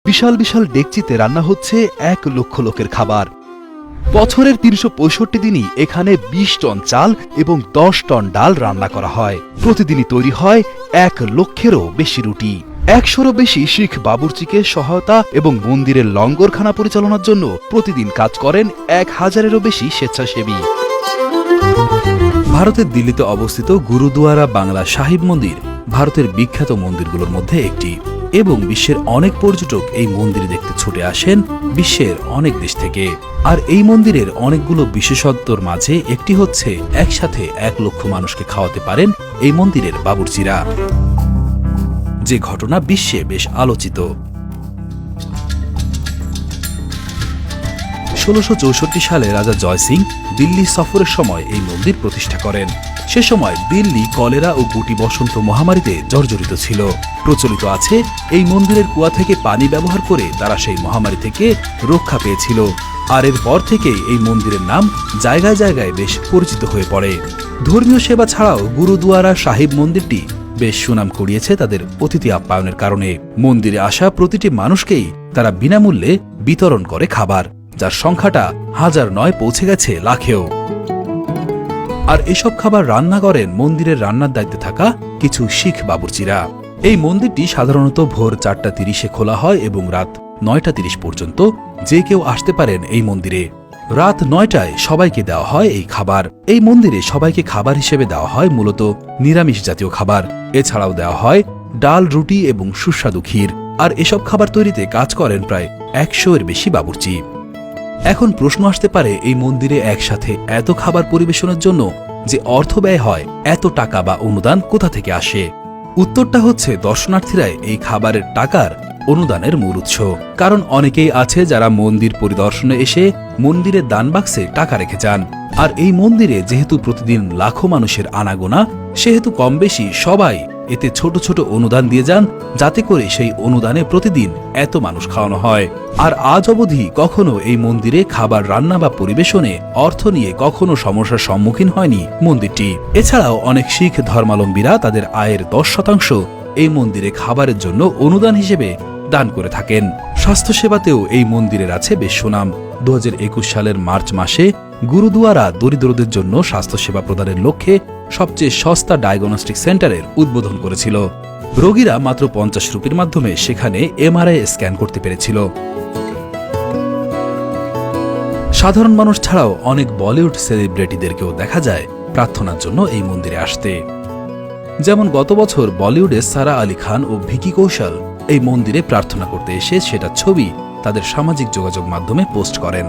বিশাল বিশাল ডেকচিতে রান্না হচ্ছে 1 লক্ষ লোকের খাবার। বছরের 365 দিনই এখানে 20 টন চাল এবং 10 টন ডাল রান্না করা হয়। প্রতিদিনই তৈরি হয় 1 লক্ষেরও বেশি রুটি। 100-রও বেশি শিখ বাবুর্চিকে সহায়তা এবং মন্দিরের লঙ্গরখানা পরিচালনার জন্য প্রতিদিন কাজ করেন 1000-এরও বেশি স্বেচ্ছাসেবী। ভারতের দিল্লিতে অবস্থিত গুরুদুয়ারা বাংলা সাহিব মন্দির ভারতের বিখ্যাত মন্দিরগুলোর মধ্যে একটি এবং বিশ্বের অনেক পর্যটক এই মন্দির দেখতে ছুটে আসেন বিশ্বের অনেক দেশ থেকে। আর এই মন্দিরের অনেকগুলো বিশেষত্বর মাঝে একটি হচ্ছে একসাথে 1 লক্ষ মানুষকে খাওয়াতে পারেন এই মন্দিরের বাবুর্চিরা, যে ঘটনা বিশ্বে বেশ আলোচিত। 1664 সালে রাজা জয় সিং দিল্লি সফরের সময় এই মন্দির প্রতিষ্ঠা করেন। সে সময় দিল্লি কলেরা ও গুটি বসন্ত মহামারীতে জর্জরিত ছিল। প্রচলিত আছে এই মন্দিরের কুয়া থেকে পানি ব্যবহার করে তারা সেই মহামারী থেকে রক্ষা পেয়েছিল। আর এরপর থেকে এই মন্দিরের নাম জায়গায় জায়গায় বেশ পরিচিত হয়ে পড়ে। ধর্মীয় সেবা ছাড়াও গুরুদুয়ারা সাহিব মন্দিরটি বেশ সুনাম কুড়িয়েছে তাদের অতিথি আপ্যায়নের কারণে। মন্দিরে আসা প্রতিটি মানুষকেই তারা বিনামূল্যে বিতরণ করে খাবার, যার সংখ্যাটা 1000 নয়, পৌঁছে গেছে লাখেও। আর এসব খাবার রান্না করেন মন্দিরের রান্নার দায়িত্বে থাকা কিছু শিখ বাবুর্চিরা। এই মন্দিরটি সাধারণত ভোর 4:30-এ খোলা হয় এবং রাত 9:30 পর্যন্ত যে কেউ আসতে পারেন এই মন্দিরে। রাত 9টায় সবাইকে দেওয়া হয় এই খাবার। এই মন্দিরে সবাইকে খাবার হিসেবে দেওয়া হয় মূলত নিরামিষ জাতীয় খাবার। এছাড়াও দেওয়া হয় ডাল, রুটি এবং সুস্বাদু ক্ষীর। আর এসব খাবার তৈরিতে কাজ করেন প্রায় 100-এর বেশি বাবুর্চি। এখন প্রশ্ন আসতে পারে, এই মন্দিরে একসাথে এত খাবার পরিবেশনের জন্য যে অর্থ ব্যয় হয়, এত টাকা বা অনুদান কোথা থেকে আসে? উত্তরটা হচ্ছে দর্শনার্থীরাই এই খাবারের টাকার অনুদানের মূল উৎস। কারণ অনেকেই আছে যারা মন্দির পরিদর্শনে এসে মন্দিরের দান বাক্সে টাকা রেখে যান। আর এই মন্দিরে যেহেতু প্রতিদিন লাখো মানুষের আনাগোনা, সেহেতু কম বেশি সবাই এতে ছোট ছোট অনুদান দিয়ে যান, যাতে করে সেই অনুদানে প্রতিদিন এত মানুষ খাওয়ানো হয়। আর আজ অবধি কখনো এই মন্দিরে খাবার রান্না বা পরিবেশনে অর্থ নিয়ে কখনো সমস্যার সম্মুখীন হয়নি মন্দিরটি। এছাড়াও অনেক শিখ ধর্মাবলম্বীরা তাদের আয়ের 10% এই মন্দিরে খাবারের জন্য অনুদান হিসেবে দান করে থাকেন। স্বাস্থ্যসেবাতেও এই মন্দিরের আছে বেশ সুনাম। 2021 সালের মার্চ মাসে গুরুদুয়ারা দরিদ্রদের জন্য স্বাস্থ্যসেবা প্রদানের লক্ষ্যে সবচেয়ে সস্তা ডায়াগনস্টিক সেন্টারের উদ্বোধন করেছিল। রোগীরা মাত্র 50 রুপির মাধ্যমে সেখানে MRI স্ক্যান করতে পেরেছিল। সাধারণ মানুষ ছাড়াও অনেক বলিউড সেলিব্রিটিদেরকেও দেখা যায় প্রার্থনার জন্য এই মন্দিরে আসতে। যেমন গত বছর বলিউডে সারা আলী খান ও ভিকি কৌশল এই মন্দিরে প্রার্থনা করতে এসে সেটা ছবি তাদের সামাজিক যোগাযোগ মাধ্যমে পোস্ট করেন।